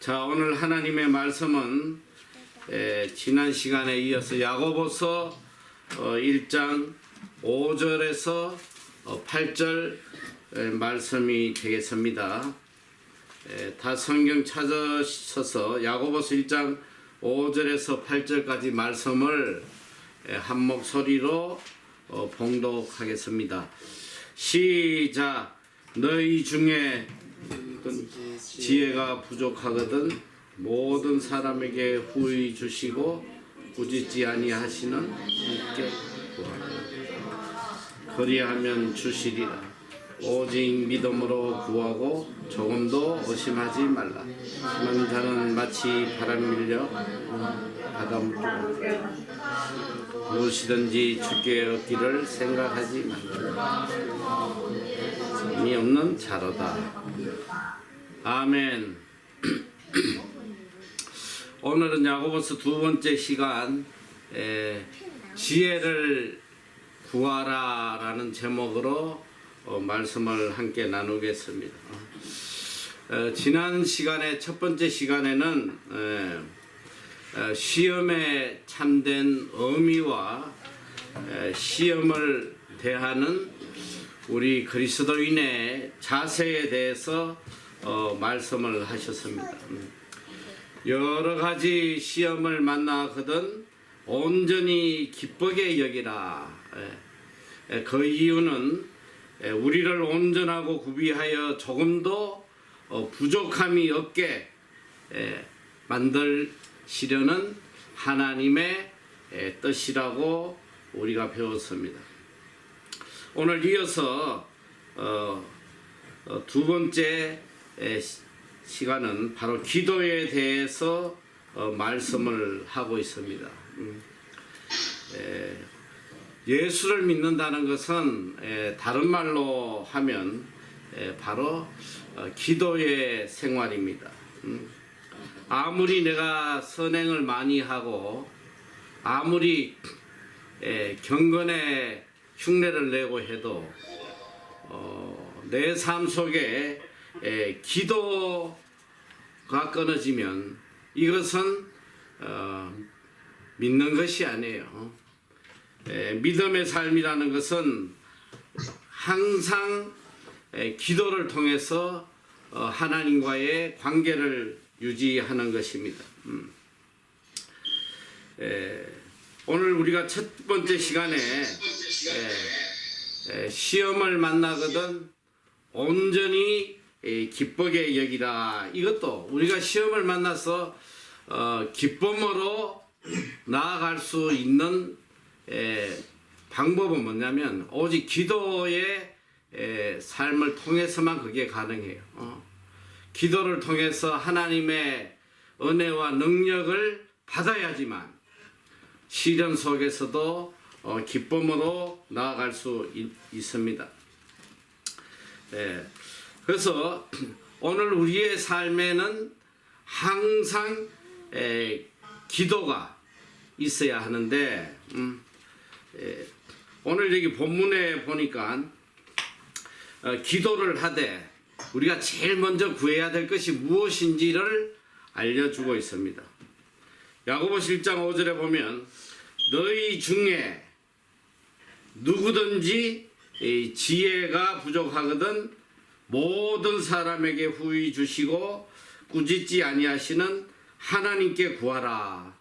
자, 오늘 하나님의 말씀은 지난 시간에 이어서 야고보서 1장 5절에서 8절 말씀이 되겠습니다. 다 성경 찾으셔서 야고보서 1장 5절에서 8절까지 말씀을 한 목소리로 봉독하겠습니다. 시작. 너희 중에 지혜가 부족하거든 모든 사람에게 후히 주시고 꾸짖지 아니하시는 이께 구하라. 그리하면 주시리라. 오직 믿음으로 구하고 조금도 의심하지 말라. 심한 자는 마치 바람 밀려 바다 물고 무엇이든지 주께 얻기를 생각하지 말라. 힘이 없는 자로다. 아멘. 오늘은 야고보서 두 번째 시간 지혜를 구하라 라는 제목으로 말씀을 함께 나누겠습니다. 지난 시간에 첫 번째 시간에는 시험에 참된 의미와 시험을 대하는 우리 그리스도인의 자세에 대해서 말씀을 하셨습니다. 여러 가지 시험을 만나거든 온전히 기쁘게 여기라. 그 이유는 우리를 온전하고 구비하여 조금도 부족함이 없게 만들시려는 하나님의 뜻이라고 우리가 배웠습니다. 오늘 이어서 두 번째 시간은 바로 기도에 대해서 말씀을 하고 있습니다. 예수를 믿는다는 것은 다른 말로 하면 바로 기도의 생활입니다. 아무리 내가 선행을 많이 하고 아무리 경건의 흉내를 내고 해도 내 삶 속에 기도가 끊어지면 이것은 믿는 것이 아니에요. 믿음의 삶이라는 것은 항상 기도를 통해서 하나님과의 관계를 유지하는 것입니다. 오늘 우리가 첫 번째 시간에 시험을 만나거든 온전히 기쁘게 여기라. 이것도 우리가 시험을 만나서 기쁨으로 나아갈 수 있는 방법은 뭐냐면 오직 기도의 삶을 통해서만 그게 가능해요. 기도를 통해서 하나님의 은혜와 능력을 받아야지만 시련 속에서도 기쁨으로 나아갈 수 있습니다. 그래서 오늘 우리의 삶에는 항상 기도가 있어야 하는데 오늘 여기 본문에 보니까 기도를 하되 우리가 제일 먼저 구해야 될 것이 무엇인지를 알려주고 있습니다. 야고보서 1장 5절에 보면 너희 중에 누구든지 지혜가 부족하거든 모든 사람에게 후히 주시고 꾸짖지 아니하시는 하나님께 구하라.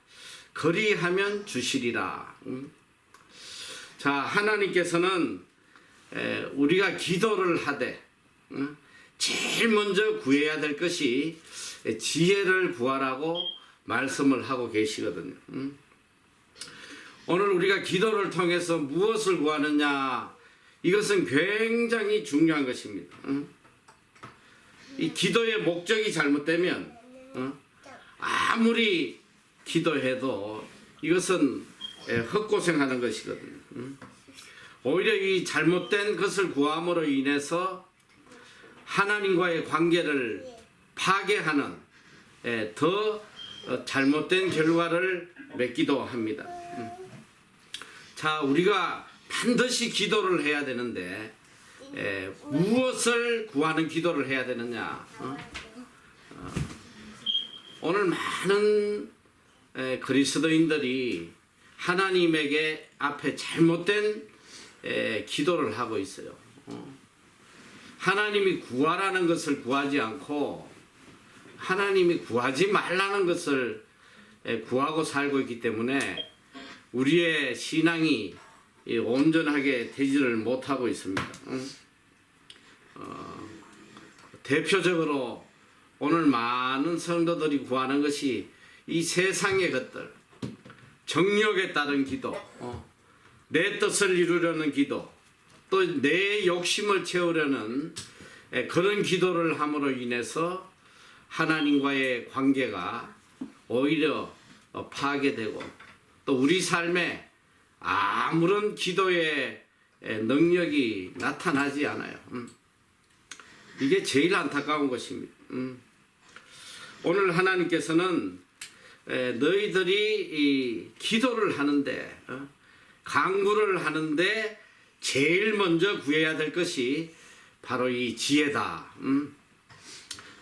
그리하면 주시리라. 자, 하나님께서는 우리가 기도를 하되 제일 먼저 구해야 될 것이 지혜를 구하라고 말씀을 하고 계시거든요. 오늘 우리가 기도를 통해서 무엇을 구하느냐, 이것은 굉장히 중요한 것입니다. 이 기도의 목적이 잘못되면 아무리 기도해도 이것은 헛고생하는 것이거든요. 오히려 이 잘못된 것을 구함으로 인해서 하나님과의 관계를 파괴하는 더 잘못된 결과를 맺기도 합니다. 자, 우리가 반드시 기도를 해야 되는데 무엇을 구하는 기도를 해야 되느냐? 오늘 많은 그리스도인들이 하나님에게 앞에 잘못된 기도를 하고 있어요. 하나님이 구하라는 것을 구하지 않고 하나님이 구하지 말라는 것을 구하고 살고 있기 때문에 우리의 신앙이 온전하게 되지를 못하고 있습니다. 대표적으로 오늘 많은 성도들이 구하는 것이 이 세상의 것들, 정욕에 따른 기도, 내 뜻을 이루려는 기도, 또 내 욕심을 채우려는 그런 기도를 함으로 인해서 하나님과의 관계가 오히려 파괴되고 또 우리 삶에 아무런 기도의 능력이 나타나지 않아요. 이게 제일 안타까운 것입니다. 오늘 하나님께서는 너희들이 이 기도를 하는데 간구를 하는데 제일 먼저 구해야 될 것이 바로 이 지혜다.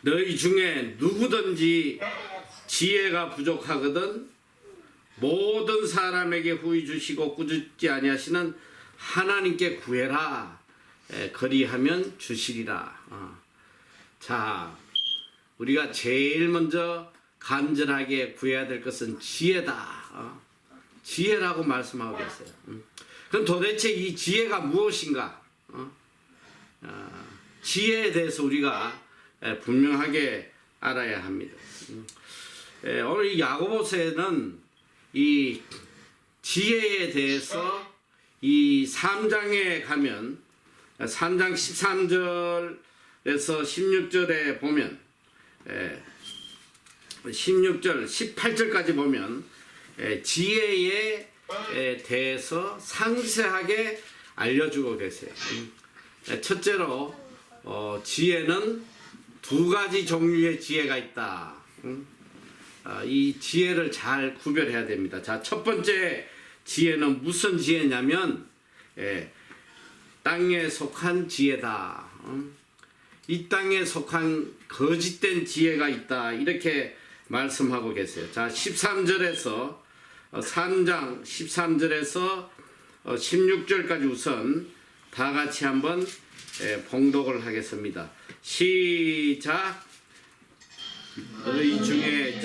너희 중에 누구든지 지혜가 부족하거든 모든 사람에게 후히 주시고 꾸짖지 아니하시는 하나님께 구해라. 그리하면 주시리라. 자, 우리가 제일 먼저 간절하게 구해야 될 것은 지혜다. 지혜라고 말씀하고 계세요. 그럼 도대체 이 지혜가 무엇인가? 지혜에 대해서 우리가 분명하게 알아야 합니다. 오늘 이 야고보서에는 이 지혜에 대해서 이 3장에 가면 3장 13절에서 16절에 보면 16절 18절까지 보면 지혜에 대해서 상세하게 알려주고 계세요. 첫째로 지혜는 두 가지 종류의 지혜가 있다. 이 지혜를 잘 구별해야 됩니다. 자, 첫 번째 지혜는 무슨 지혜냐면 땅에 속한 지혜다. 이 땅에 속한 거짓된 지혜가 있다. 이렇게 말씀하고 계세요. 자, 13절에서 3장 13절에서 16절까지 우선 다 같이 한번 봉독을 하겠습니다. 시작. 너희 중에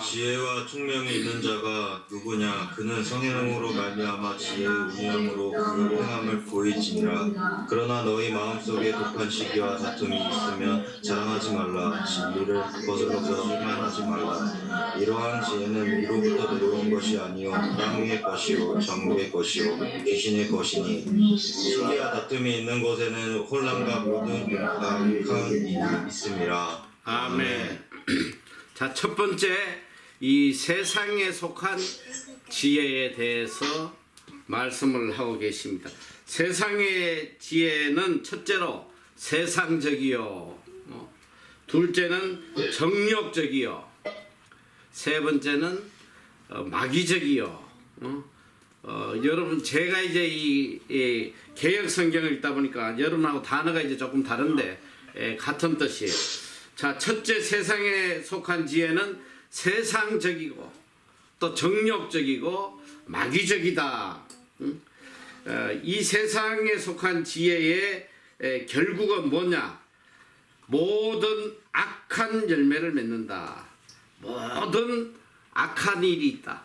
지혜와 총명이 있는 자가 누구냐? 그는 성령으로 말미암아 지혜의 운영으로 그 행함을 보이지니라. 그러나 너희 마음속에 독한 시기와 다툼이 있으면 자랑하지 말라. 진리를 거슬러 거짓말하지 말라. 이러한 지혜는 위로부터 내려온 것이 아니요 땅 위의 것이요 정욕의 것이요 귀신의 것이니 시기와 다툼이 있는 곳에는 혼란과 모든 악한 일이 있음이라. 아멘. 자, 첫 번째 이 세상에 속한 지혜에 대해서 말씀을 하고 계십니다. 세상의 지혜는 첫째로 세상적이요, 둘째는 정욕적이요, 세 번째는 마귀적이요. 여러분, 제가 이제 이 개역 성경을 읽다 보니까 여러분하고 단어가 이제 조금 다른데 같은 뜻이에요. 자, 첫째 세상에 속한 지혜는 세상적이고 또 정욕적이고 마귀적이다. 이 세상에 속한 지혜의 결국은 뭐냐? 모든 악한 열매를 맺는다. 모든 악한 일이 있다.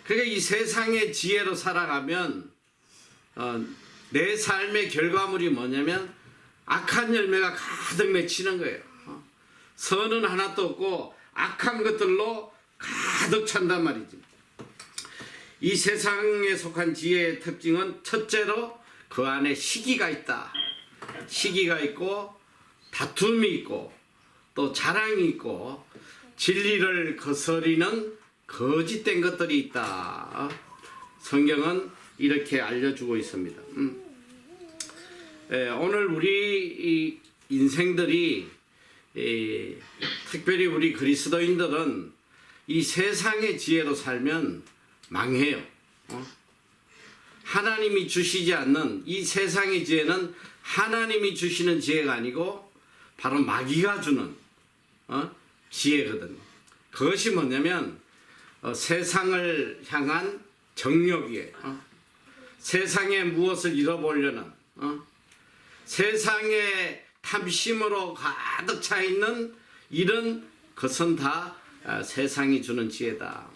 그러니까 이 세상의 지혜로 살아가면 내 삶의 결과물이 뭐냐면 악한 열매가 가득 맺히는 거예요. 선은 하나도 없고 악한 것들로 가득 찬단 말이지. 이 세상에 속한 지혜의 특징은 첫째로 그 안에 시기가 있다. 시기가 있고 다툼이 있고 또 자랑이 있고 진리를 거스리는 거짓된 것들이 있다. 성경은 이렇게 알려주고 있습니다. 오늘 우리 인생들이 특별히 우리 그리스도인들은 이 세상의 지혜로 살면 망해요. 하나님이 주시지 않는 이 세상의 지혜는 하나님이 주시는 지혜가 아니고 바로 마귀가 주는 지혜거든요. 그것이 뭐냐면 세상을 향한 정욕이에요. 세상에 무엇을 잃어보려는 세상에 탐심으로 가득 차 있는 이런 것은 다 세상이 주는 지혜다.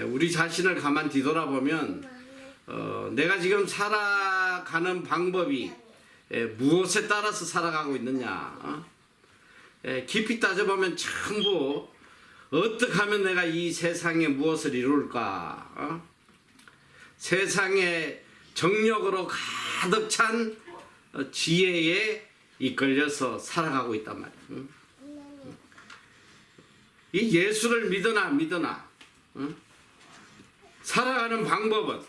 우리 자신을 가만 뒤돌아보면 내가 지금 살아가는 방법이 무엇에 따라서 살아가고 있느냐, 깊이 따져보면 전부 어떻게 하면 내가 이 세상에 무엇을 이룰까, 세상에 정력으로 가득 찬 지혜에 이끌려서 살아가고 있단 말이야. 이 예수를 믿으나 살아가는 방법은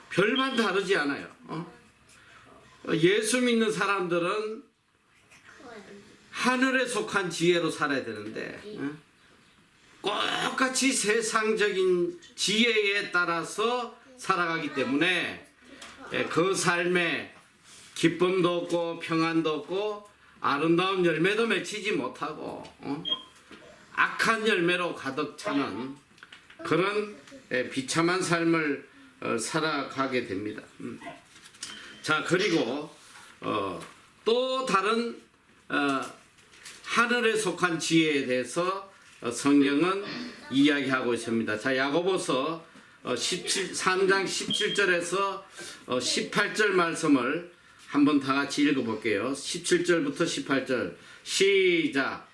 별반 다르지 않아요. 예수 믿는 사람들은 하늘에 속한 지혜로 살아야 되는데 똑같이 세상적인 지혜에 따라서 살아가기 때문에 그 삶에 기쁨도 없고 평안도 없고 아름다운 열매도 맺히지 못하고 악한 열매로 가득 차는 그런 비참한 삶을 살아가게 됩니다. 자, 그리고 또 다른 하늘에 속한 지혜에 대해서 성경은 이야기하고 있습니다. 자, 야고보서 3장 17절에서 18절 말씀을 한번 다 같이 읽어볼게요. 17절부터 18절 시작.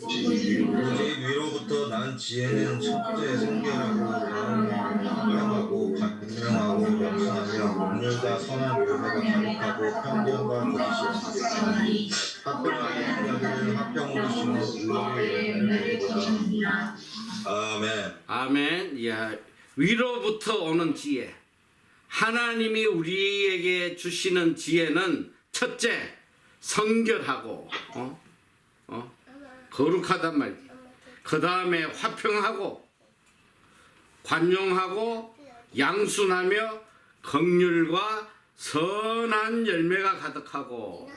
오직 위로부터 난 지혜는 첫째 순결하고 다음에 양하고 간명하고 양선하며 온율과 선한 열매가 가득하고 편견과 거짓이 없으며 합병하게 하는 합병으로 심어 의로의 열매를 맺는다. 아멘. 아멘. 야, 위로부터 오는 지혜. 하나님이 우리에게 주시는 지혜는 첫째 성결하고 거룩하단 말이야. 그 다음에 화평하고 관용하고 양순하며 긍휼과 선한 열매가 가득하고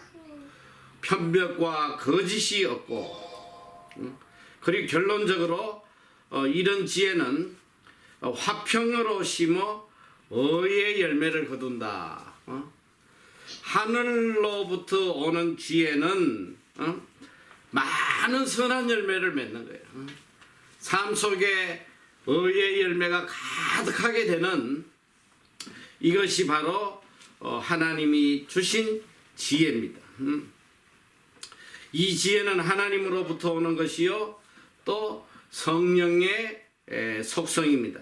편벽과 거짓이 없고, 그리고 결론적으로 이런 지혜는 화평으로 심어 의의 열매를 거둔다. 하늘로부터 오는 지혜는 많은 선한 열매를 맺는 거예요. 삶 속에 의의 열매가 가득하게 되는 이것이 바로 하나님이 주신 지혜입니다. 이 지혜는 하나님으로부터 오는 것이요 또 성령의 속성입니다.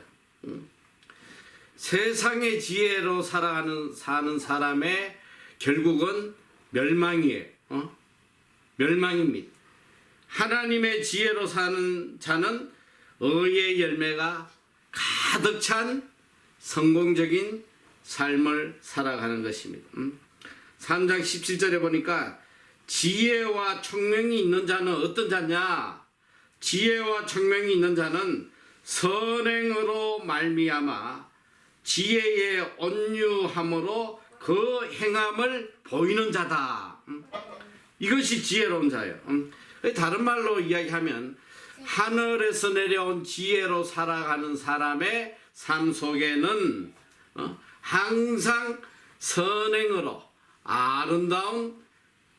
세상의 지혜로 사는 사람의 결국은 멸망이에요. 멸망입니다. 하나님의 지혜로 사는 자는 의의 열매가 가득 찬 성공적인 삶을 살아가는 것입니다. 3장 17절에 보니까 지혜와 총명이 있는 자는 어떤 자냐? 지혜와 총명이 있는 자는 선행으로 말미암아 지혜의 온유함으로 그 행함을 보이는 자다. 이것이 지혜로운 자예요. 다른 말로 이야기하면 하늘에서 내려온 지혜로 살아가는 사람의 삶 속에는 항상 선행으로 아름다운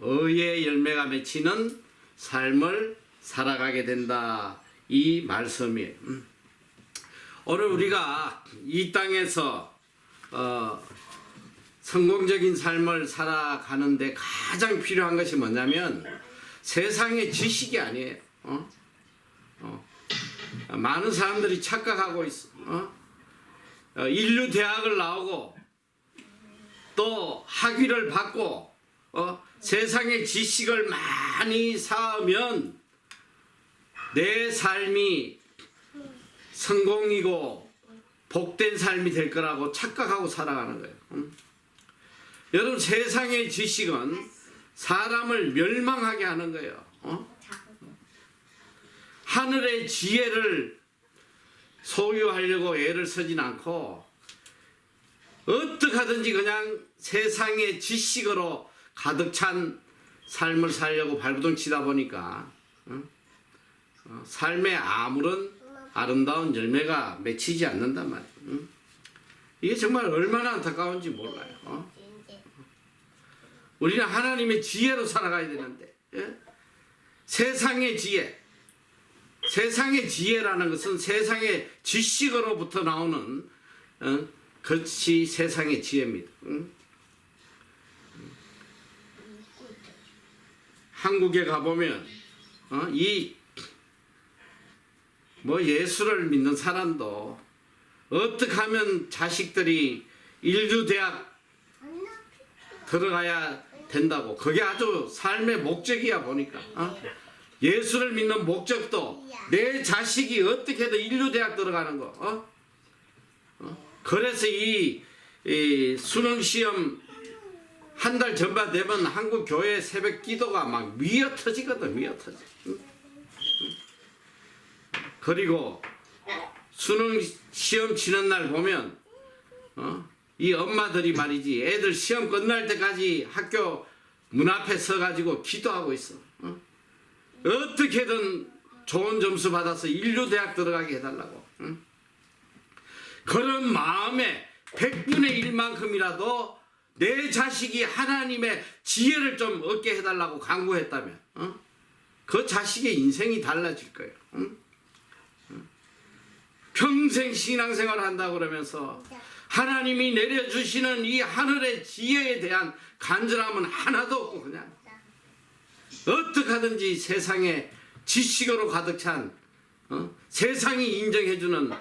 의의 열매가 맺히는 삶을 살아가게 된다. 이 말씀이에요. 오늘 우리가 이 땅에서 성공적인 삶을 살아가는데 가장 필요한 것이 뭐냐면 세상의 지식이 아니에요. 많은 사람들이 착각하고 있어. 인류 대학을 나오고 또 학위를 받고 세상의 지식을 많이 쌓으면 내 삶이 성공이고 복된 삶이 될 거라고 착각하고 살아가는 거예요. 여러분, 세상의 지식은 사람을 멸망하게 하는 거예요. 하늘의 지혜를 소유하려고 애를 쓰진 않고 어떻게 하든지 그냥 세상의 지식으로 가득 찬 삶을 살려고 발버둥 치다 보니까 삶에 아무런 아름다운 열매가 맺히지 않는단 말이에요. 이게 정말 얼마나 안타까운지 몰라요. 우리는 하나님의 지혜로 살아가야 되는데, 예? 세상의 지혜, 세상의 지혜라는 것은 세상의 지식으로부터 나오는 그것이 세상의 지혜입니다. 한국에 가보면 예수를 믿는 사람도 어떻게 하면 자식들이 인류대학 들어가야 된다고, 그게 아주 삶의 목적이야 보니까. 예수를 믿는 목적도 내 자식이 어떻게든 인류대학 들어가는 거. 그래서 이 수능시험 한 달 전만 되면 한국 교회 새벽 기도가 막 미어 터지거든, 미어 터져. 그리고 수능 시험 치는 날 보면 이 엄마들이 말이지, 애들 시험 끝날 때까지 학교 문 앞에 서가지고 기도하고 있어. 어떻게든 좋은 점수 받아서 인류대학 들어가게 해달라고. 그런 마음에 100분의 1만큼이라도 내 자식이 하나님의 지혜를 좀 얻게 해달라고 간구했다면 그 자식의 인생이 달라질 거예요. 평생 신앙생활을 한다고 그러면서 하나님이 내려주시는 이 하늘의 지혜에 대한 간절함은 하나도 없고, 그냥 어떻게 하든지 세상에 지식으로 가득 찬 세상이 인정해주는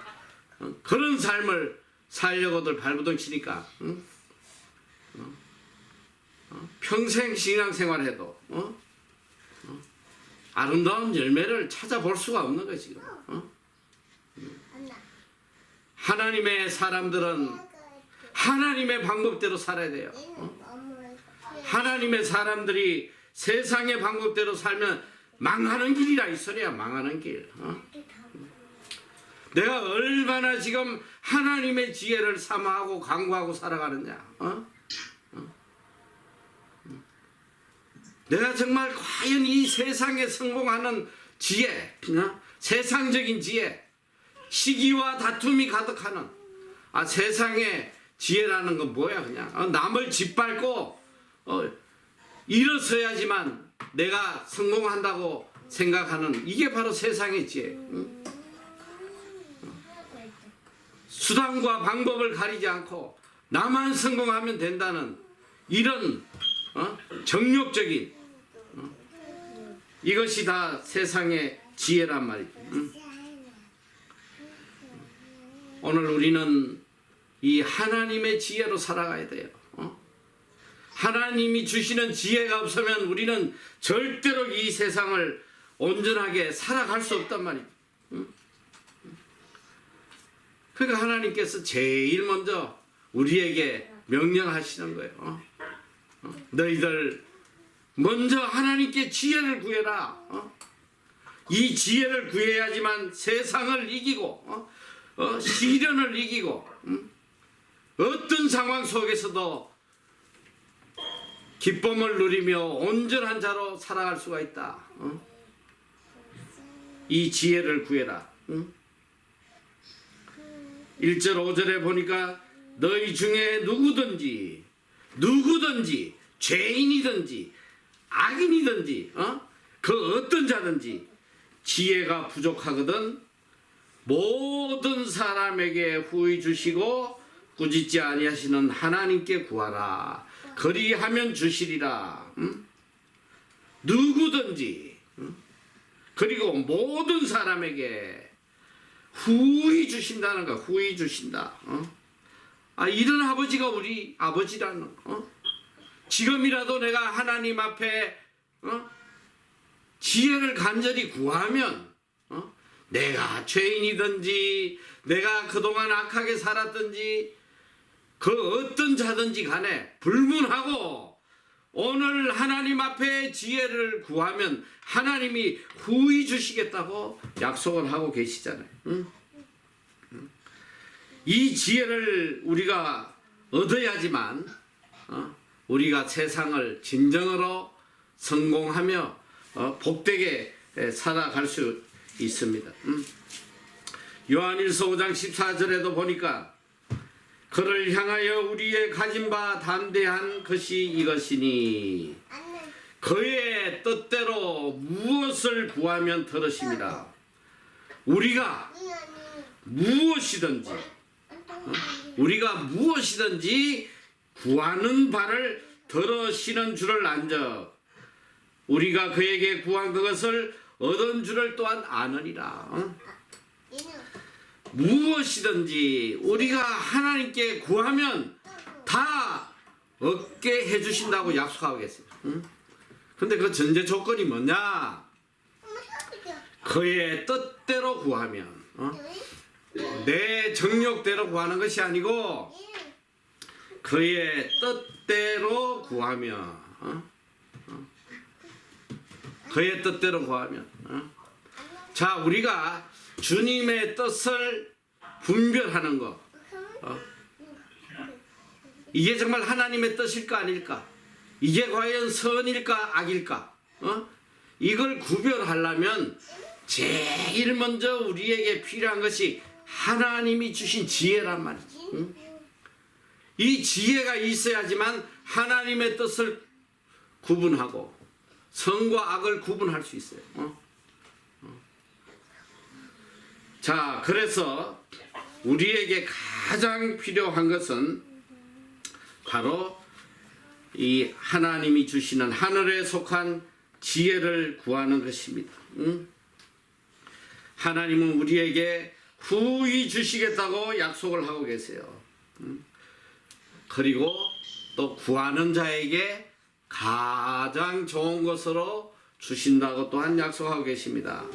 그런 삶을 살려고들 발부둥 치니까 평생 신앙생활해도 아름다운 열매를 찾아볼 수가 없는 거지 지금. 하나님의 사람들은 하나님의 방법대로 살아야 돼요. 하나님의 사람들이 세상의 방법대로 살면 망하는 길이라 이 소리야, 망하는 길. 내가 얼마나 지금 하나님의 지혜를 사모하고 간구하고 살아가느냐. 내가 정말 과연 이 세상에 성공하는 지혜, 세상적인 지혜, 시기와 다툼이 가득하는 세상의 지혜라는 건 뭐야, 그냥 남을 짓밟고 일어서야지만 내가 성공한다고 생각하는, 이게 바로 세상의 지혜. 수단과 방법을 가리지 않고 나만 성공하면 된다는 이런 정욕적인 이것이 다 세상의 지혜란 말이죠. 오늘 우리는 이 하나님의 지혜로 살아가야 돼요. 하나님이 주시는 지혜가 없으면 우리는 절대로 이 세상을 온전하게 살아갈 수 없단 말이죠. 그러니까 하나님께서 제일 먼저 우리에게 명령하시는 거예요. 너희들 먼저 하나님께 지혜를 구해라. 이 지혜를 구해야지만 세상을 이기고 시련을 이기고 어떤 상황 속에서도 기쁨을 누리며 온전한 자로 살아갈 수가 있다. 이 지혜를 구해라. 1절 5절에 보니까 너희 중에 누구든지 죄인이든지 악인이든지 그 어떤 자든지 지혜가 부족하거든 모든 사람에게 후히 주시고 꾸짖지 아니하시는 하나님께 구하라. 그리하면 주시리라. 누구든지 그리고 모든 사람에게 후히 주신다는 거, 후히 주신다. 이런 아버지가 우리 아버지라는 거. 지금이라도 내가 하나님 앞에 지혜를 간절히 구하면 내가 죄인이든지 내가 그동안 악하게 살았든지 그 어떤 자든지 간에 불문하고 오늘 하나님 앞에 지혜를 구하면 하나님이 후히 주시겠다고 약속을 하고 계시잖아요. 이 지혜를 우리가 얻어야지만 우리가 세상을 진정으로 성공하며 복되게 살아갈 수 있습니다. 요한일서 5장 14절에도 보니까 그를 향하여 우리의 가진 바 담대한 것이 이것이니 그의 뜻대로 무엇을 구하면 들으심이라. 우리가 무엇이든지 우리가 무엇이든지 구하는 바를 들으시는 줄을 안적 우리가 그에게 구한 그것을 얻은 줄을 또한 아느니라. 무엇이든지 우리가 하나님께 구하면 다 얻게 해주신다고 약속하고 계세요. 근데 그 전제 조건이 뭐냐? 그의 뜻대로 구하면 내 정욕대로 구하는 것이 아니고 그의 뜻대로 구하면 그의 뜻대로 구하면 자, 우리가 주님의 뜻을 분별하는 거 이게 정말 하나님의 뜻일까 아닐까? 이게 과연 선일까 악일까? 이걸 구별하려면 제일 먼저 우리에게 필요한 것이 하나님이 주신 지혜란 말이지. 이 지혜가 있어야지만 하나님의 뜻을 구분하고 선과 악을 구분할 수 있어요. 자, 그래서 우리에게 가장 필요한 것은 바로 이 하나님이 주시는 하늘에 속한 지혜를 구하는 것입니다. 하나님은 우리에게 후히 주시겠다고 약속을 하고 계세요. 그리고 또 구하는 자에게 가장 좋은 것으로 주신다고 또한 약속하고 계십니다.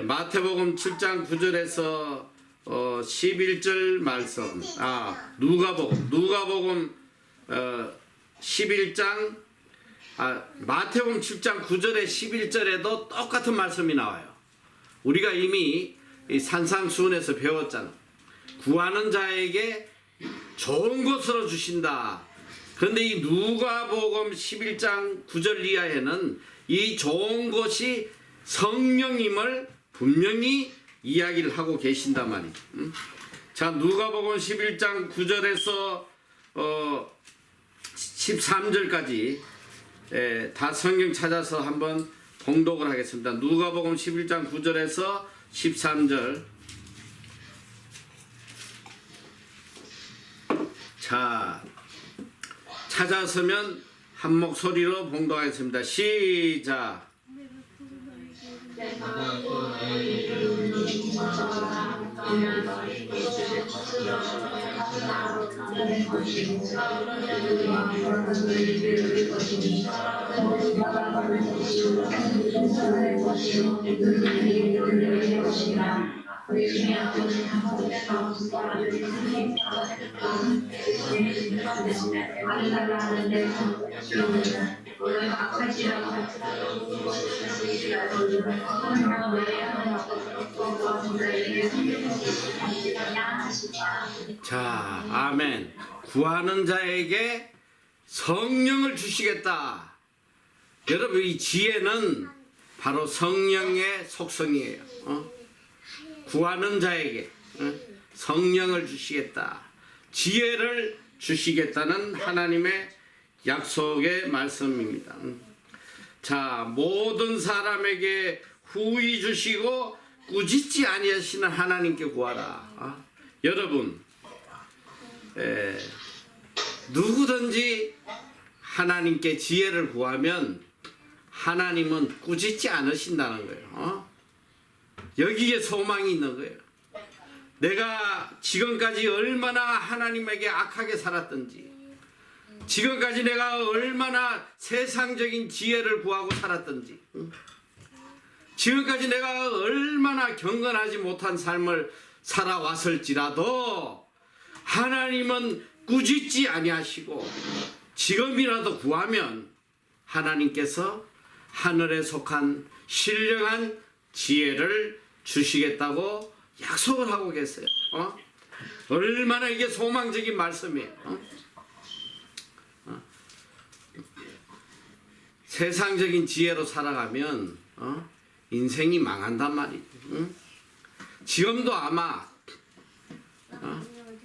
마태복음 7장 9절에서 11절 말씀, 누가복음 11장, 마태복음 7장 9절에 11절에도 똑같은 말씀이 나와요. 우리가 이미 이 산상수훈에서 배웠잖아. 구하는 자에게 좋은 것으로 주신다. 그런데 이 누가복음 11장 9절 이하에는 이 좋은 것이 성령임을 분명히 이야기를 하고 계신단 말이죠. 자, 누가복음 11장 9절에서 13절까지 다 성경 찾아서 한번 봉독을 하겠습니다. 누가복음 11장 9절에서 13절. 자, 찾아서면 한 목소리로 봉독하겠습니다. 시작. 자, 아멘. 구하는 자에게 성령을 주시겠다. 여러분, 이 지혜는 바로 성령의 속성이에요. 구하는 자에게 성령을 주시겠다. 지혜를 주시겠다는 하나님의 약속의 말씀입니다. 자, 모든 사람에게 후히 주시고 꾸짖지 아니하시는 하나님께 구하라. 여러분, 누구든지 하나님께 지혜를 구하면 하나님은 꾸짖지 않으신다는 거예요. 여기에 소망이 있는 거예요. 내가 지금까지 얼마나 하나님에게 악하게 살았든지, 지금까지 내가 얼마나 세상적인 지혜를 구하고 살았든지, 지금까지 내가 얼마나 경건하지 못한 삶을 살아왔을지라도 하나님은 꾸짖지 아니하시고 지금이라도 구하면 하나님께서 하늘에 속한 신령한 지혜를 주시겠다고 약속을 하고 계세요. 얼마나 이게 소망적인 말씀이에요. 세상적인 지혜로 살아가면 인생이 망한단 말이지. 응? 지금도 아마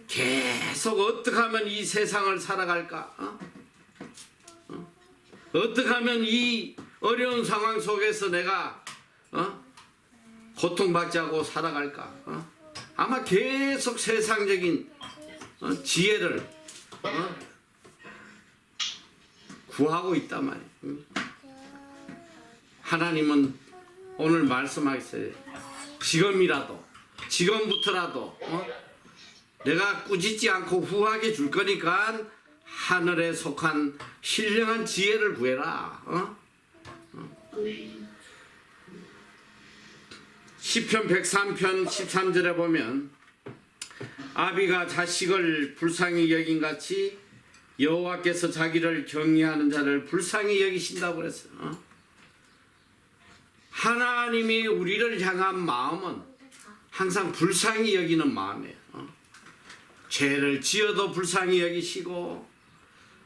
계속 어떻게 하면 이 세상을 살아갈까? 어떻게 하면 이 어려운 상황 속에서 내가 고통받지 않고 살아갈까? 아마 계속 세상적인 지혜를 구하고 있단 말이에요. 하나님은 오늘 말씀하셨어요. 지금부터라도 내가 꾸짖지 않고 후하게 줄 거니까 하늘에 속한 신령한 지혜를 구해라. 시편 103편 13절에 보면 아비가 자식을 불쌍히 여긴 같이 여호와께서 자기를 경외하는 자를 불쌍히 여기신다고 그랬어요. 하나님이 우리를 향한 마음은 항상 불쌍히 여기는 마음이에요. 죄를 지어도 불쌍히 여기시고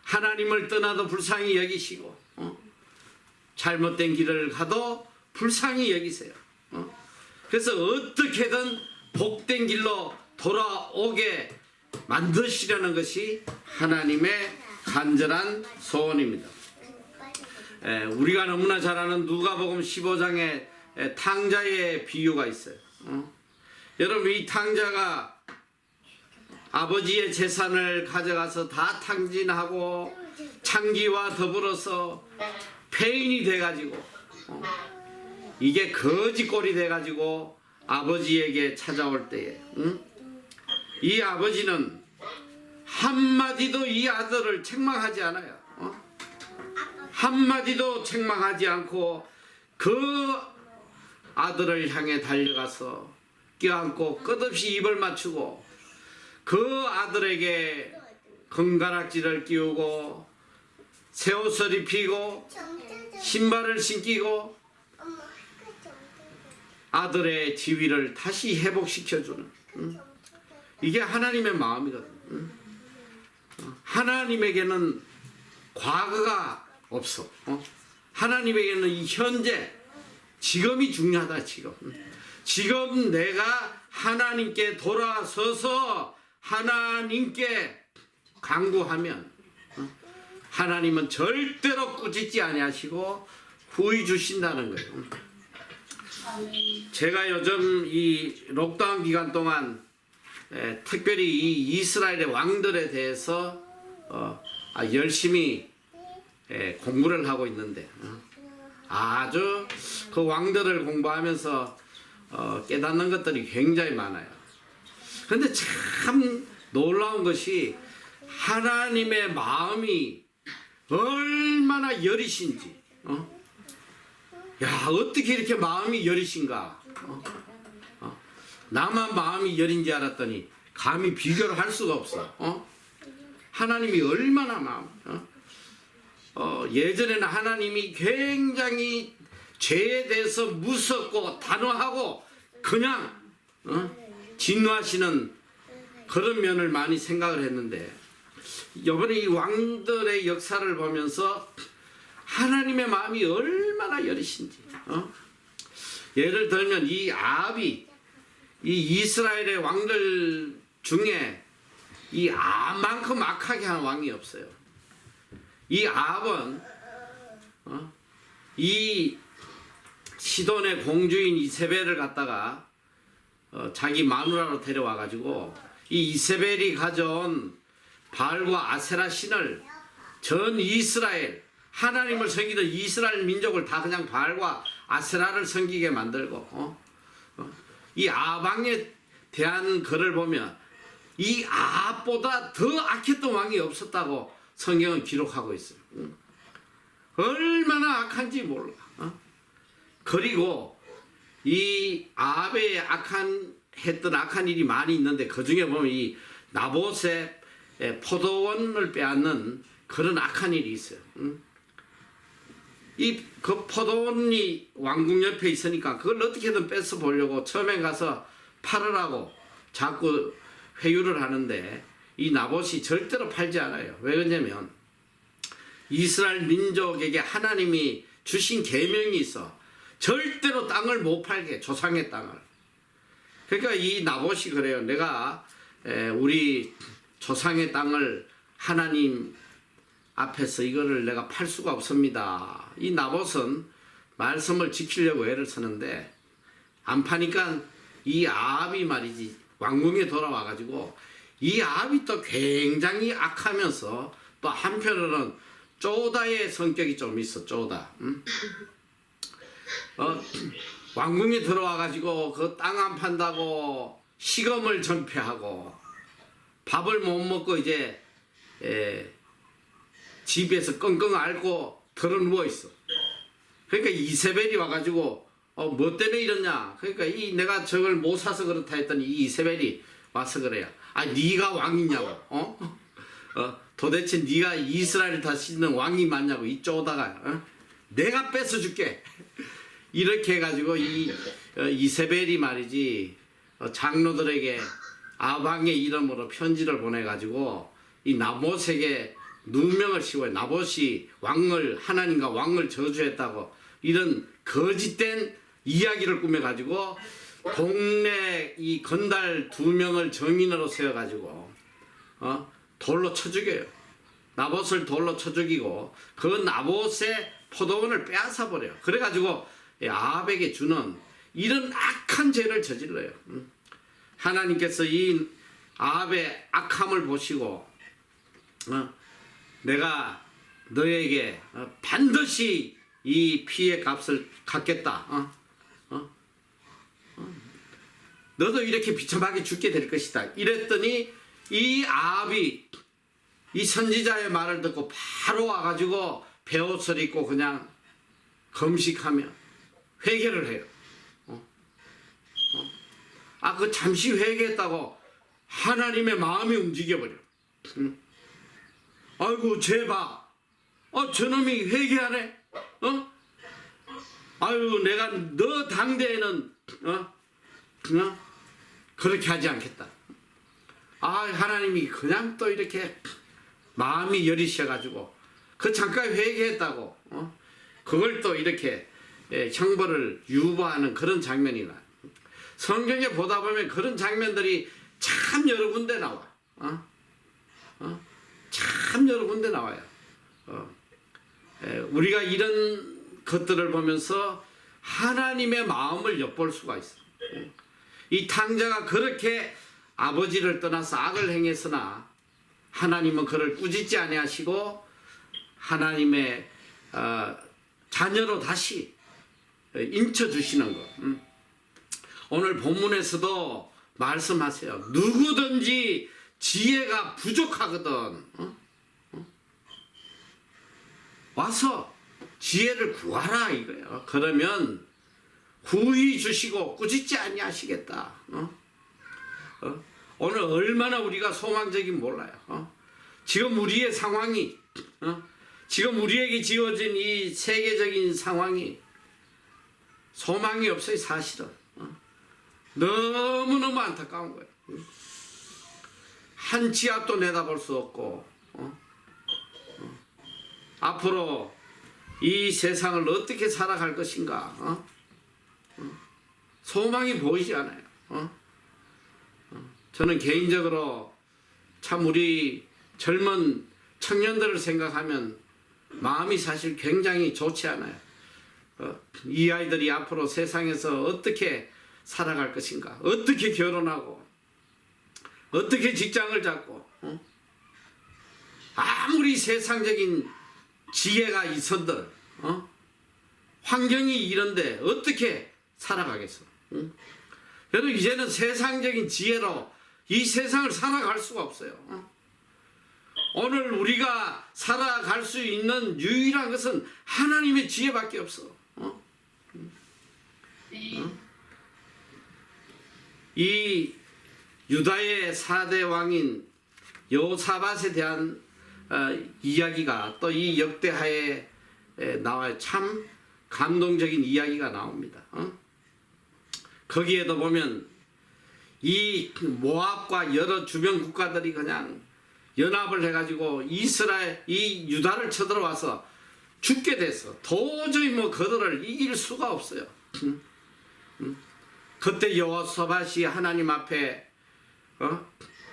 하나님을 떠나도 불쌍히 여기시고 잘못된 길을 가도 불쌍히 여기세요. 그래서 어떻게든 복된 길로 돌아오게 만드시려는 것이 하나님의 간절한 소원입니다. 우리가 너무나 잘 아는 누가복음 15장에 탕자의 비유가 있어요. 여러분, 이 탕자가 아버지의 재산을 가져가서 다 탕진하고 창기와 더불어서 폐인이 돼가지고 이게 거지꼴이 돼가지고 아버지에게 찾아올 때에 이 아버지는 한마디도 이 아들을 책망하지 않아요. 한마디도 책망하지 않고 그 아들을 향해 달려가서 껴안고 끝없이 입을 맞추고 그 아들에게 금가락지를 끼우고 새 옷을 입히고 신발을 신기고 아들의 지위를 다시 회복시켜주는 이게 하나님의 마음이거든. 하나님에게는 과거가 없어. 하나님에게는 이 현재 지금이 중요하다. 지금 내가 하나님께 돌아서서 하나님께 간구하면 하나님은 절대로 꾸짖지 아니하시고 후히 주신다는 거예요. 제가 요즘 이 록다운 기간 동안 특별히 이 이스라엘의 왕들에 대해서 열심히 공부를 하고 있는데 아주 그 왕들을 공부하면서 깨닫는 것들이 굉장히 많아요. 그런데 참 놀라운 것이 하나님의 마음이 얼마나 여리신지. 야, 어떻게 이렇게 마음이 여리신가? 나만 마음이 여린지 알았더니 감히 비교를 할 수가 없어. 하나님이 얼마나 마음. 예전에는 하나님이 굉장히 죄에 대해서 무섭고 단호하고 그냥 진노하시는 그런 면을 많이 생각을 했는데 이번에 이 왕들의 역사를 보면서 하나님의 마음이 얼마나 여리신지. 예를 들면 이 아합이 이 이스라엘의 왕들 중에 이 아합만큼 악하게 한 왕이 없어요. 이 아합은 이 시돈의 공주인 이세벨을 갖다가 자기 마누라로 데려와 가지고 이 이세벨이 가져온 바알과 아세라 신을 전 이스라엘 하나님을 섬기던 이스라엘 민족을 다 그냥 바알과 아세라를 섬기게 만들고 이 아방에 대한 글을 보면 이 아합보다 더 악했던 왕이 없었다고 성경은 기록하고 있어요. 얼마나 악한지 몰라. 그리고 이 아합의 했던 악한 일이 많이 있는데 그 중에 보면 이 나봇의 포도원을 빼앗는 그런 악한 일이 있어요. 그 포도원이 왕궁 옆에 있으니까 그걸 어떻게든 뺏어 보려고 처음에 가서 팔으라고 자꾸 회유를 하는데 이 나봇이 절대로 팔지 않아요. 왜 그러냐면 이스라엘 민족에게 하나님이 주신 계명이 있어. 절대로 땅을 못 팔게, 조상의 땅을. 그러니까 이 나봇이 그래요. 내가 우리 조상의 땅을 하나님 앞에서 이거를 내가 팔 수가 없습니다. 이 나봇은 말씀을 지키려고 애를 쓰는데 안 파니까 이 아합이 말이지 왕궁에 돌아와가지고 이 아합이 또 굉장히 악하면서 또 한편으로는 쪼다의 성격이 좀 있어. 쪼다. 왕궁에 들어와가지고 그 땅 안 판다고 시금을 전폐하고 밥을 못 먹고 이제 집에서 끙끙 앓고 들어 누워 있어. 그러니까 이세벨이 와가지고 뭐 때문에 이러냐. 그러니까 내가 저걸 못 사서 그렇다 했더니 이 이세벨이 와서 그래요. 아 네가 왕이냐고. 도대체 네가 이스라엘 다스리는 왕이 맞냐고. 이 쪼다가 내가 뺏어줄게. 이렇게 해가지고 이세벨이 말이지 장로들에게 아방의 이름으로 편지를 보내가지고 이 나봇에게 누명을 씌워요. 나봇이 하나님과 왕을 저주했다고 이런 거짓된 이야기를 꾸며가지고 동네 이 건달 2명을 정인으로 세워가지고 돌로 쳐 죽여요. 나봇을 돌로 쳐 죽이고 그 나봇의 포도원을 빼앗아 버려요. 그래가지고 아합에게 주는 이런 악한 죄를 저질러요. 하나님께서 이 아합의 악함을 보시고 내가 너에게 반드시 이 피의 값을 갚겠다. 너도 이렇게 비참하게 죽게 될 것이다. 이랬더니 이 아합이 이 선지자의 말을 듣고 바로 와가지고 베옷을 입고 그냥 금식하며 회개를 해요. 그 잠시 회개했다고 하나님의 마음이 움직여버려. 아이고 제발 저놈이 회개하네. 아유 내가 너 당대에는 그렇게 하지 않겠다. 하나님이 그냥 또 이렇게 마음이 여리셔가지고 그 잠깐 회개했다고 그걸 또 이렇게 형벌을 유보하는 그런 장면이 나요. 성경에 보다 보면 그런 장면들이 참 여러 군데 나와. 참 여러 군데 나와요. 우리가 이런 것들을 보면서 하나님의 마음을 엿볼 수가 있어. 이 탕자가 그렇게 아버지를 떠나서 악을 행했으나 하나님은 그를 꾸짖지 아니하시고 하나님의 자녀로 다시 인쳐주시는 것. 오늘 본문에서도 말씀하세요. 누구든지 지혜가 부족하거든 와서 지혜를 구하라 이거예요. 그러면 후히 주시고 꾸짖지 아니하시겠다. 오늘 얼마나 우리가 소망적인 몰라요. 지금 우리의 상황이 지금 우리에게 지어진 이 세계적인 상황이 소망이 없어요. 사실은 너무너무 안타까운 거예요. 한 치 앞도 내다볼 수 없고 앞으로 이 세상을 어떻게 살아갈 것인가 소망이 보이지 않아요. 저는 개인적으로 참 우리 젊은 청년들을 생각하면 마음이 사실 굉장히 좋지 않아요. 이 아이들이 앞으로 세상에서 어떻게 살아갈 것인가, 어떻게 결혼하고 어떻게 직장을 잡고 아무리 세상적인 지혜가 있어도 환경이 이런데 어떻게 살아가겠어. 여러분 이제는 세상적인 지혜로 이 세상을 살아갈 수가 없어요. 오늘 우리가 살아갈 수 있는 유일한 것은 하나님의 지혜밖에 없어. 이 유다의 4대 왕인 여호사밧에 대한 이야기가 또 이 역대하에 나와요. 참 감동적인 이야기가 나옵니다. 거기에도 보면 이 모압과 여러 주변 국가들이 그냥 연합을 해가지고 이 유다를 쳐들어와서 죽게 돼서 도저히 뭐 그들을 이길 수가 없어요. 그때 여호사밧이 하나님 앞에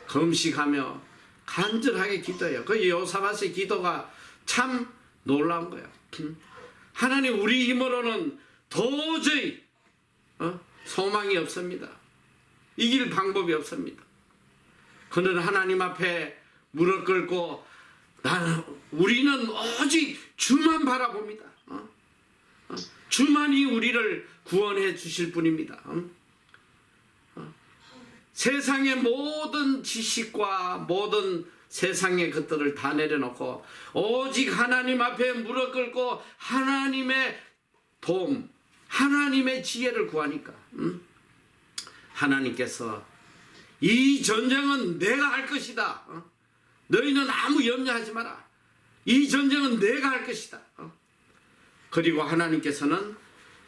금식하며 간절하게 기도해요. 그 여호사밧의 기도가 참 놀라운 거예요. 하나님, 우리 힘으로는 도저히 소망이 없습니다. 이길 방법이 없습니다. 그는 하나님 앞에 무릎 꿇고 우리는 오직 주만 바라봅니다. 주만이 우리를 구원해 주실 분입니다. 세상의 모든 지식과 모든 세상의 것들을 다 내려놓고 오직 하나님 앞에 무릎 꿇고 하나님의 도움, 하나님의 지혜를 구하니까 하나님께서 이 전쟁은 내가 할 것이다. 너희는 아무 염려하지 마라. 이 전쟁은 내가 할 것이다. 그리고 하나님께서는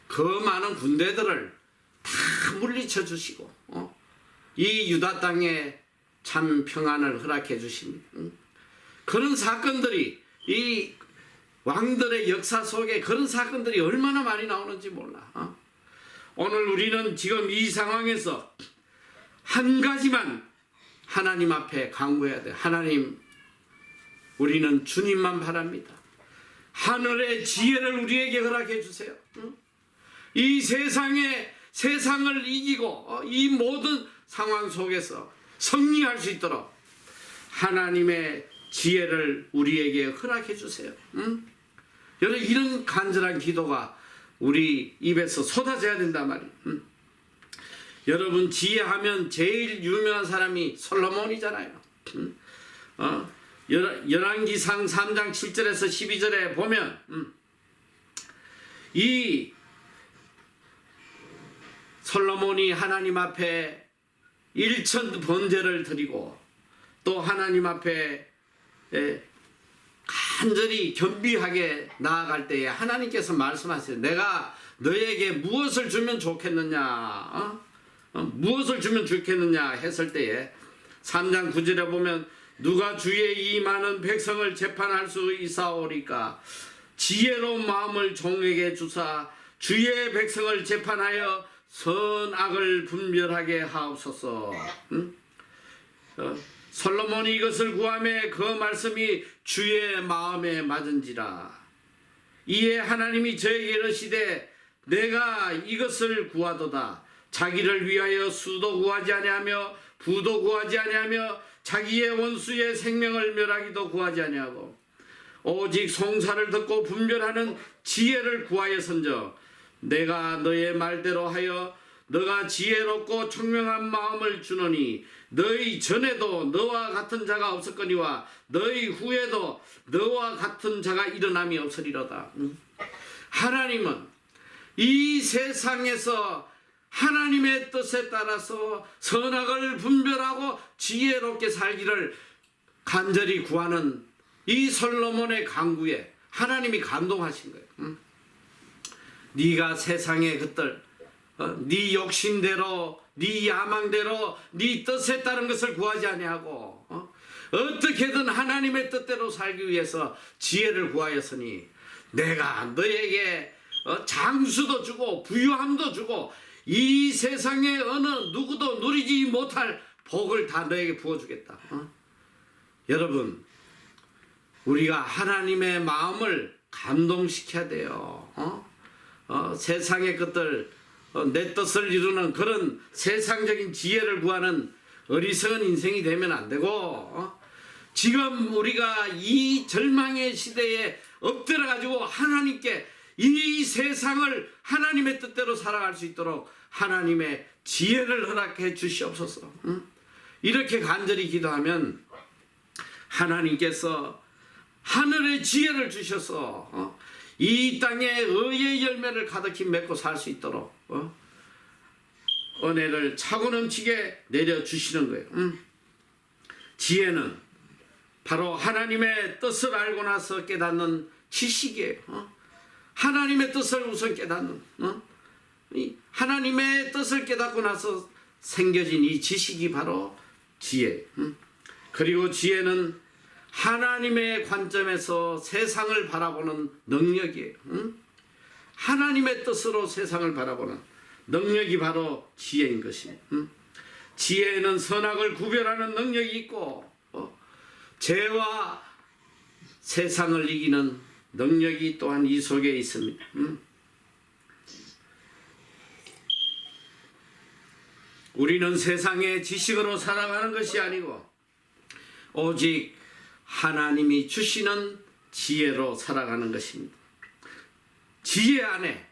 그 많은 군대들을 다 물리쳐 주시고 이 유다 땅에 참 평안을 허락해 주십니다. 그런 사건들이, 이 왕들의 역사 속에 그런 사건들이 얼마나 많이 나오는지 몰라. 오늘 우리는 지금 이 상황에서 한 가지만 하나님 앞에 간구해야 돼. 하나님, 우리는 주님만 바랍니다. 하늘의 지혜를 우리에게 허락해 주세요. 이 세상을 이기고 이 모든 상황 속에서 승리할 수 있도록 하나님의 지혜를 우리에게 허락해 주세요. 여러분, 이런 간절한 기도가 우리 입에서 쏟아져야 된단 말이에요. 여러분, 지혜하면 제일 유명한 사람이 솔로몬이잖아요. 열왕기상 3장 7절에서 12절에 보면 이 솔로몬이 하나님 앞에 1천 번제를 드리고 또 하나님 앞에 간절히 겸비하게 나아갈 때에 하나님께서 말씀하세요. 내가 너에게 무엇을 주면 좋겠느냐, 무엇을 주면 좋겠느냐 했을 때에 3장 9절에 보면 누가 주의 이 많은 백성을 재판할 수 있사오리까? 지혜로운 마음을 종에게 주사 주의 백성을 재판하여 선악을 분별하게 하옵소서. 솔로몬이 이것을 구하매 그 말씀이 주의 마음에 맞은지라. 이에 하나님이 저에게 이르시되 내가 이것을 구하도다. 자기를 위하여 수도 구하지 아니하며 부도 구하지 아니하며 자기의 원수의 생명을 멸하기도 구하지 아니하고 오직 송사를 듣고 분별하는 지혜를 구하여선저 내가 너의 말대로 하여 너가 지혜롭고 총명한 마음을 주노니 너희 전에도 너와 같은 자가 없었거니와 너희 후에도 너와 같은 자가 일어남이 없으리로다. 하나님은 이 세상에서 하나님의 뜻에 따라서 선악을 분별하고 지혜롭게 살기를 간절히 구하는 이 솔로몬의 간구에 하나님이 감동하신 거예요. 네가 세상의 것들, 네 욕심대로, 네 야망대로, 네 뜻에 따른 것을 구하지 아니하고 어떻게든 하나님의 뜻대로 살기 위해서 지혜를 구하였으니 내가 너에게 장수도 주고 부유함도 주고 이 세상에 어느 누구도 누리지 못할 복을 다 너에게 부어주겠다. 여러분, 우리가 하나님의 마음을 감동시켜야 돼요. 세상의 것들, 내 뜻을 이루는 그런 세상적인 지혜를 구하는 어리석은 인생이 되면 안 되고 지금 우리가 이 절망의 시대에 엎드려 가지고 하나님께 이 세상을 하나님의 뜻대로 살아갈 수 있도록 하나님의 지혜를 허락해 주시옵소서. 이렇게 간절히 기도하면 하나님께서 하늘의 지혜를 주셔서 이 땅에 의의 열매를 가득히 맺고 살 수 있도록 은혜를 차고 넘치게 내려주시는 거예요. 지혜는 바로 하나님의 뜻을 알고 나서 깨닫는 지식이에요. 하나님의 뜻을 우선 깨닫는, 하나님의 뜻을 깨닫고 나서 생겨진 이 지식이 바로 지혜. 그리고 지혜는 하나님의 관점에서 세상을 바라보는 능력이에요. 하나님의 뜻으로 세상을 바라보는 능력이 바로 지혜인 것입니다. 지혜에는 선악을 구별하는 능력이 있고 죄와 세상을 이기는 능력이 또한 이 속에 있습니다. 우리는 세상의 지식으로 살아가는 것이 아니고 오직 하나님이 주시는 지혜로 살아가는 것입니다. 지혜 안에,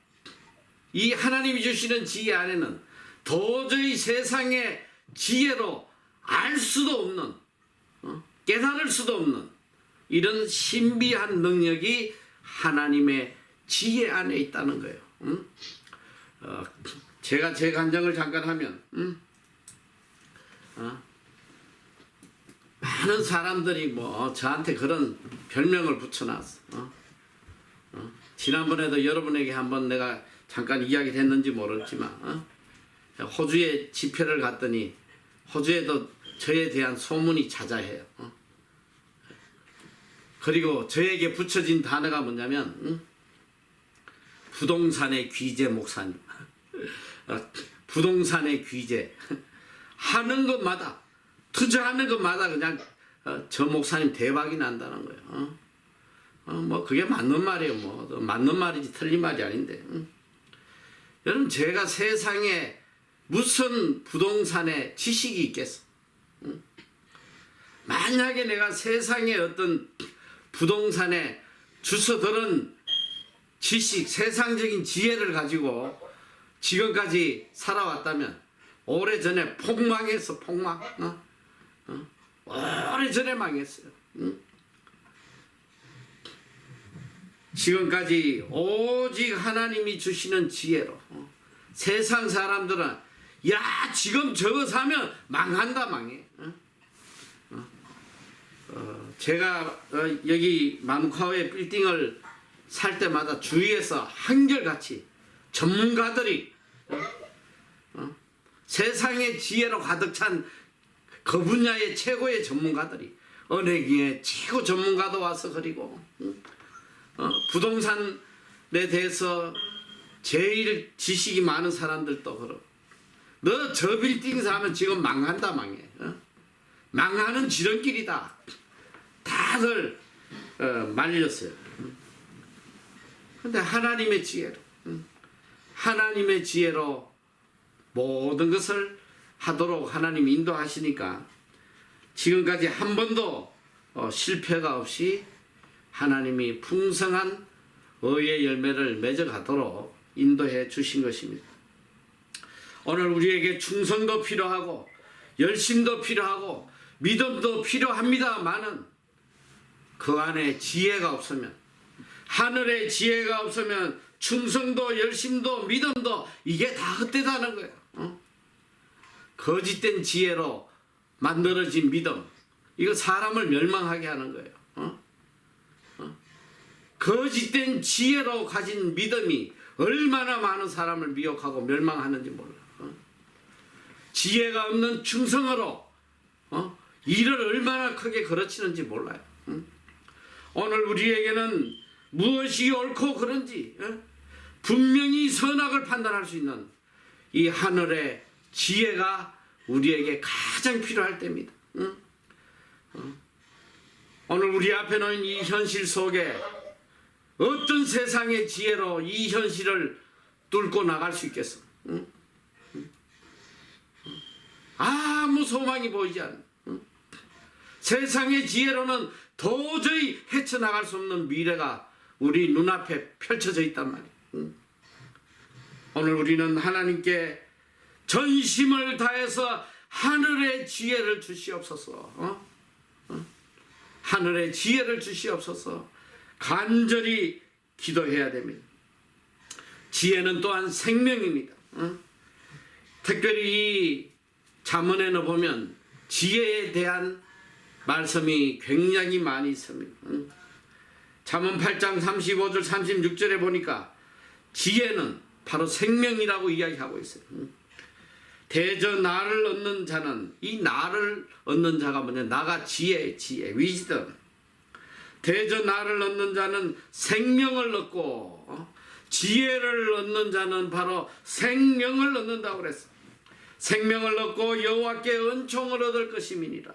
이 하나님이 주시는 지혜 안에는 도저히 세상의 지혜로 알 수도 없는, 깨달을 수도 없는 이런 신비한 능력이 하나님의 지혜 안에 있다는 거예요. 제가 제 간증을 잠깐 하면 많은 사람들이 뭐 저한테 그런 별명을 붙여놨어. 지난번에도 여러분에게 한번 내가 잠깐 이야기했는지 모르지만 호주에 집회를 갔더니 호주에도 저에 대한 소문이 자자해요. 그리고 저에게 붙여진 단어가 뭐냐면 부동산의 귀재 목사님. 부동산의 귀재. 하는 것마다, 투자하는 것마다 그냥 저 목사님 대박이 난다는 거예요. 뭐 그게 맞는 말이에요. 뭐 맞는 말이지 틀린 말이 아닌데. 여러분, 제가 세상에 무슨 부동산에 지식이 있겠어? 만약에 내가 세상에 어떤 부동산에 주워들은 지식, 세상적인 지혜를 가지고 지금까지 살아왔다면 오래전에 폭망했어. 폭망. 오래전에 망했어요. 지금까지 오직 하나님이 주시는 지혜로 세상 사람들은 야, 지금 저거 사면 망한다, 망해. 제가 여기 만카오의 빌딩을 살 때마다 주위에서 한결같이 전문가들이 세상의 지혜로 가득 찬 그 분야의 최고의 전문가들이 은행의 최고 전문가도 와서 그리고 부동산에 대해서 제일 지식이 많은 사람들도 그러고 너 저 빌딩 사면 지금 망한다, 망해. 망하는 지름길이다. 다들 말렸어요. 근데 하나님의 지혜로, 하나님의 지혜로 모든 것을 하도록 하나님이 인도하시니까 지금까지 한 번도 실패가 없이 하나님이 풍성한 의의 열매를 맺어가도록 인도해 주신 것입니다. 오늘 우리에게 충성도 필요하고 열심도 필요하고 믿음도 필요합니다마는 그 안에 지혜가 없으면, 하늘의 지혜가 없으면 충성도 열심도 믿음도 이게 다 헛되다는 거예요. 거짓된 지혜로 만들어진 믿음, 이거 사람을 멸망하게 하는 거예요. 거짓된 지혜로 가진 믿음이 얼마나 많은 사람을 미혹하고 멸망하는지 몰라. 지혜가 없는 충성으로 일을 얼마나 크게 거르치는지 몰라요. 오늘 우리에게는 무엇이 옳고 그른지 분명히 선악을 판단할 수 있는 이 하늘의 지혜가 우리에게 가장 필요할 때입니다. 오늘 우리 앞에 놓인 이 현실 속에 어떤 세상의 지혜로 이 현실을 뚫고 나갈 수 있겠어? 아무 소망이 보이지 않아. 세상의 지혜로는 도저히 헤쳐나갈 수 없는 미래가 우리 눈앞에 펼쳐져 있단 말이에요. 오늘 우리는 하나님께 전심을 다해서 하늘의 지혜를 주시옵소서. 하늘의 지혜를 주시옵소서. 간절히 기도해야 됩니다. 지혜는 또한 생명입니다. 특별히 이 잠언에는 보면 지혜에 대한 말씀이 굉장히 많이 있습니다. 잠언 8장 35절 36절에 보니까 지혜는 바로 생명이라고 이야기하고 있어요. 대저 나를 얻는 자는, 이 나를 얻는 자가 뭐냐, 나가 지혜, 위즈덤. 대저 나를 얻는 자는 생명을 얻고 지혜를 얻는 자는 바로 생명을 얻는다고 그랬어. 생명을 얻고 여호와께 은총을 얻을 것임이니라.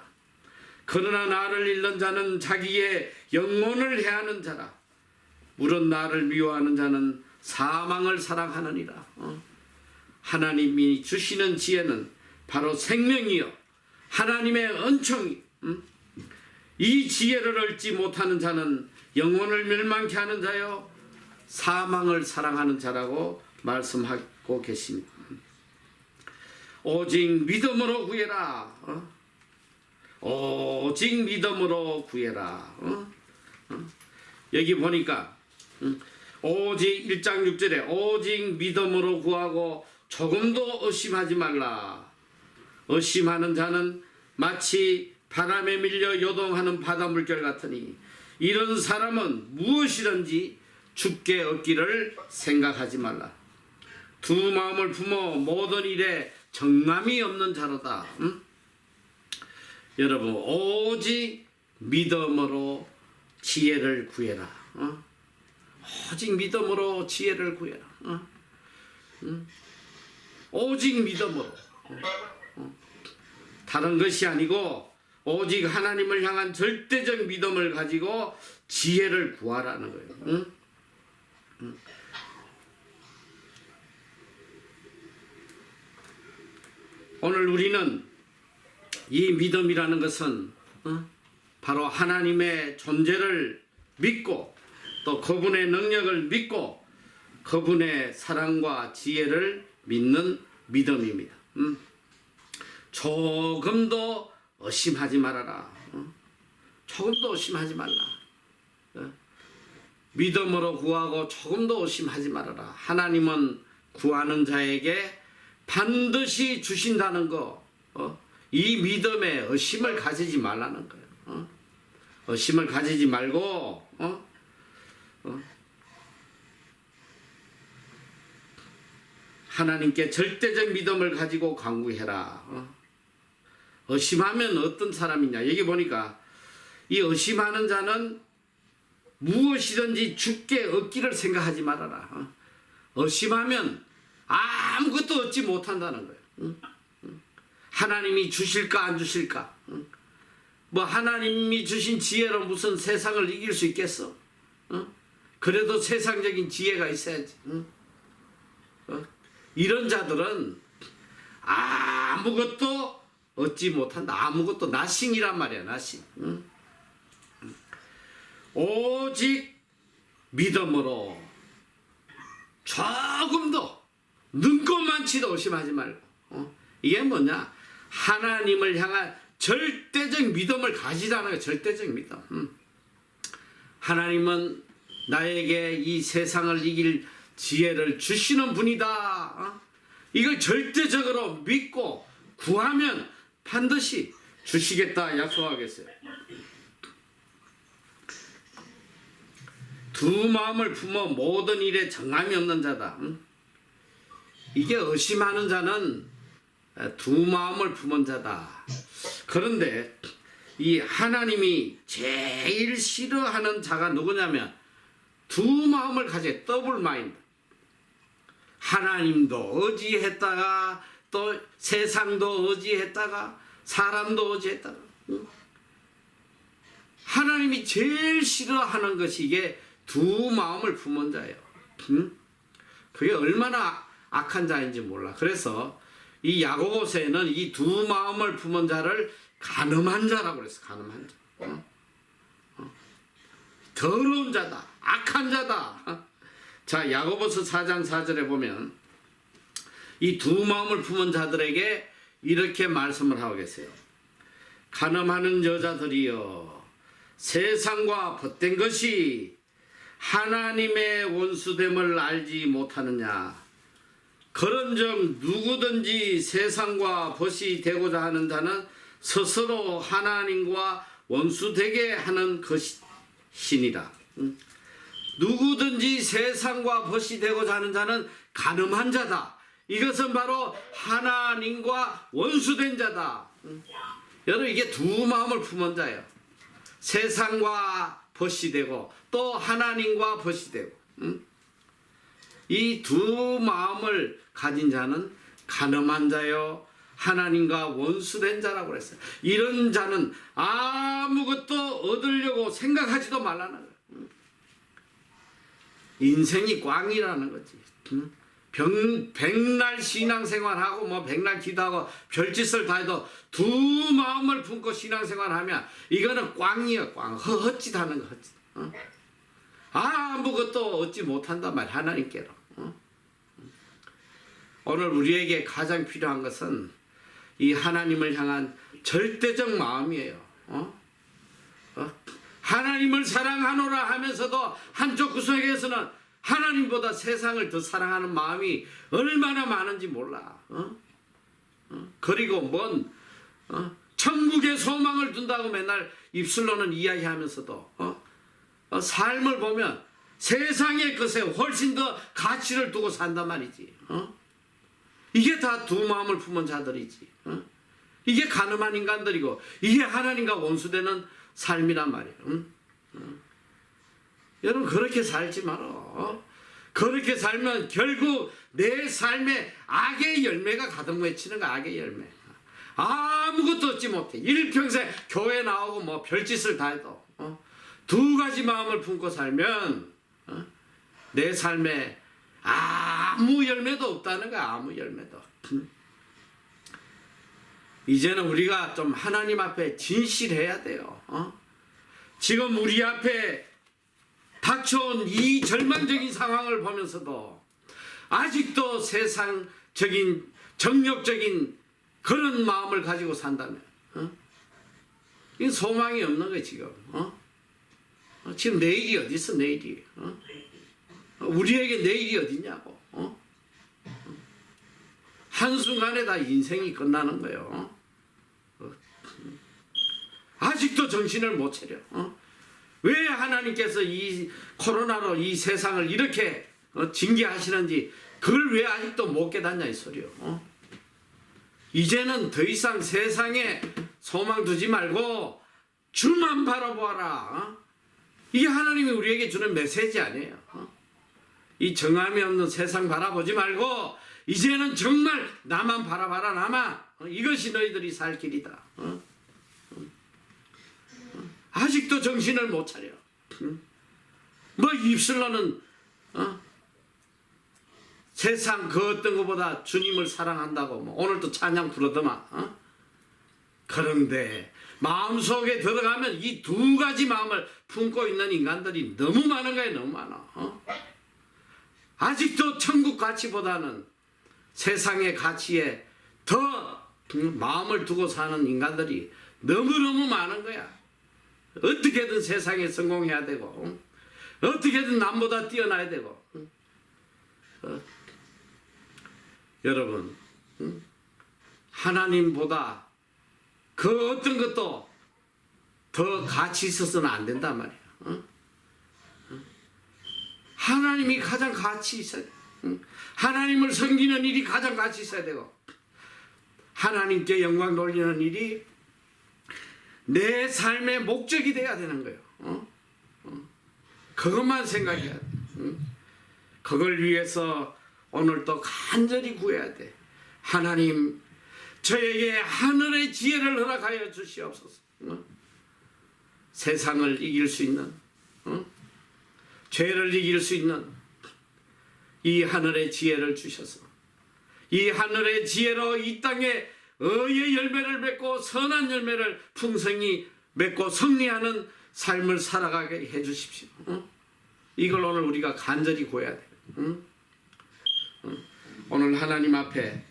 그러나 나를 잃는 자는 자기의 영혼을 해하는 자라. 물은 나를 미워하는 자는 사망을 사랑하느니라. 하나님이 주시는 지혜는 바로 생명이요 하나님의 은총이. 이 지혜를 얻지 못하는 자는 영혼을 멸망케 하는 자요 사망을 사랑하는 자라고 말씀하고 계십니다. 오직 믿음으로 구해라. 오직 믿음으로 구해라. 여기 보니까 오직 1장 6절에 오직 믿음으로 구하고 조금도 의심하지 말라. 의심하는 자는 마치 바람에 밀려 요동하는 바다 물결 같으니 이런 사람은 무엇이든지 죽게 얻기를 생각하지 말라. 두 마음을 품어 모든 일에 정함이 없는 자로다. 여러분 오직 믿음으로 지혜를 구해라. 오직 믿음으로 지혜를 구해라. 오직 믿음으로. 다른 것이 아니고 오직 하나님을 향한 절대적 믿음을 가지고 지혜를 구하라는 거예요. 오늘 우리는 이 믿음이라는 것은 바로 하나님의 존재를 믿고 또 그분의 능력을 믿고 그분의 사랑과 지혜를 믿는 믿음입니다. 조금도 의심하지 말아라. 조금도 의심하지 말라. 믿음으로 구하고 조금도 의심하지 말아라. 하나님은 구하는 자에게 반드시 주신다는 거. 이 믿음에 의심을 가지지 말라는 거예요. 의심을 가지지 말고 하나님께 절대적 믿음을 가지고 간구해라. 의심하면 어떤 사람이냐. 여기 보니까 이 의심하는 자는 무엇이든지 죽게 얻기를 생각하지 말아라. 의심하면 아무것도 얻지 못한다는 거예요. 하나님이 주실까 안 주실까. 뭐 하나님이 주신 지혜로 무슨 세상을 이길 수 있겠어. 그래도 세상적인 지혜가 있어야지. 이런 자들은 아무것도 얻지 못한다. 아무것도 나싱이란 말이야. 나싱. 오직 믿음으로 조금도 눈꼽만치도 의심하지 말고. 이게 뭐냐? 하나님을 향한 절대적 믿음을 가지라는 거예요. 절대적 믿음. 하나님은 나에게 이 세상을 이길 지혜를 주시는 분이다. 이걸 절대적으로 믿고 구하면 반드시 주시겠다 약속하겠어요. 두 마음을 품어 모든 일에 정함이 없는 자다. 이게 의심하는 자는 두 마음을 품은 자다. 그런데 이 하나님이 제일 싫어하는 자가 누구냐면 두 마음을 가진 더블 마인드. 하나님도 의지했다가 또 세상도 의지했다가 사람도 의지했다가. 하나님이 제일 싫어하는 것이 이게 두 마음을 품은 자예요. 그게 얼마나 악한 자인지 몰라. 그래서 이 야고보서에는 이 두 마음을 품은 자를 간음한 자라고 그랬어. 간음한 자. 더러운 자다. 악한 자다. 자, 야고보서 4장 4절에 보면 이 두 마음을 품은 자들에게 이렇게 말씀을 하고 계세요. 간음하는 여자들이여, 세상과 벗된 것이 하나님의 원수됨을 알지 못하느냐. 그런즉 누구든지 세상과 벗이 되고자 하는 자는 스스로 하나님과 원수되게 하는 것이니라. 누구든지 세상과 벗이 되고자 하는 자는 간음한 자다. 이것은 바로 하나님과 원수된 자다. 여러분, 이게 두 마음을 품은 자예요. 세상과 벗이 되고 또 하나님과 벗이 되고 이 두 마음을 가진 자는 간음한 자요 하나님과 원수된 자라고 그랬어요. 이런 자는 아무것도 얻으려고 생각하지도 말라는 거예요. 인생이 꽝이라는 거지. 백날 신앙생활하고 뭐 백날 기도하고 별짓을 다 해도 두 마음을 품고 신앙생활하면 이거는 꽝이야. 꽝. 헛짓하는 거. 헛짓. 아무것도 얻지 못한단 말이야. 하나님께로. 오늘 우리에게 가장 필요한 것은 이 하나님을 향한 절대적 마음이에요. 하나님을 사랑하노라 하면서도 한쪽 구석에서는 하나님보다 세상을 더 사랑하는 마음이 얼마나 많은지 몰라. 그리고 뭔 천국의 소망을 둔다고 맨날 입술로는 이야기하면서도 삶을 보면 세상의 것에 훨씬 더 가치를 두고 산단 말이지. 이게 다 두 마음을 품은 자들이지. 이게 가늠한 인간들이고 이게 하나님과 원수되는 삶이란 말이에요. 여러분 그렇게 살지 말어. 그렇게 살면 결국 내 삶에 악의 열매가 가득 맺히는 거야. 악의 열매. 아무것도 얻지 못해. 일평생 교회 나오고 뭐 별짓을 다 해도 두 가지 마음을 품고 살면 내 삶에 아무 열매도 없다는 거야. 아무 열매도. 이제는 우리가 좀 하나님 앞에 진실해야 돼요. 지금 우리 앞에 닥쳐온 이 절망적인 상황을 보면서도 아직도 세상적인 정욕적인 그런 마음을 가지고 산다면 이 소망이 없는 거야 지금. 지금 내일이 어디 있어 내일이. 우리에게 내일이 어디냐고. 한순간에 다 인생이 끝나는 거예요. 아직도 정신을 못 차려. 왜 하나님께서 이 코로나로 이 세상을 이렇게 징계하시는지 그걸 왜 아직도 못 깨닫냐 이 소리요. 이제는 더 이상 세상에 소망 두지 말고 주만 바라보아라. 이게 하나님이 우리에게 주는 메시지 아니에요. 이 정함이 없는 세상 바라보지 말고 이제는 정말 나만 바라봐라. 나만. 이것이 너희들이 살 길이다. 아직도 정신을 못 차려. 뭐 입술로는 세상 그 어떤 것보다 주님을 사랑한다고 뭐 오늘도 찬양 부르더만. 그런데 마음속에 들어가면 이 두 가지 마음을 품고 있는 인간들이 너무 많은 거예요. 너무 많아. 아직도 천국 가치보다는 세상의 가치에 더 마음을 두고 사는 인간들이 너무너무 많은 거야. 어떻게든 세상에 성공해야 되고 어떻게든 남보다 뛰어나야 되고. 여러분 하나님보다 그 어떤 것도 더 가치 있어서는 안 된단 말이야. 하나님이 가장 가치 있어야 돼. 하나님을 섬기는 일이 가장 가치 있어야 되고 하나님께 영광 돌리는 일이 내 삶의 목적이 돼야 되는 거예요. 그것만 생각해야 돼. 그걸 위해서 오늘 또 간절히 구해야 돼. 하나님 저에게 하늘의 지혜를 허락하여 주시옵소서. 세상을 이길 수 있는 죄를 이길 수 있는 이 하늘의 지혜를 주셔서 이 하늘의 지혜로 이 땅에 의의 열매를 맺고 선한 열매를 풍성히 맺고 승리하는 삶을 살아가게 해주십시오. 이걸 오늘 우리가 간절히 구해야 돼요. 오늘 하나님 앞에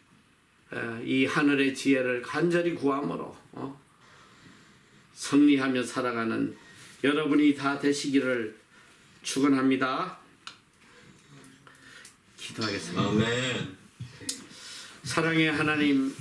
이 하늘의 지혜를 간절히 구함으로 승리하며 살아가는 여러분이 다 되시기를 축원합니다. 기도하겠습니다. 아멘. 사랑의 하나님,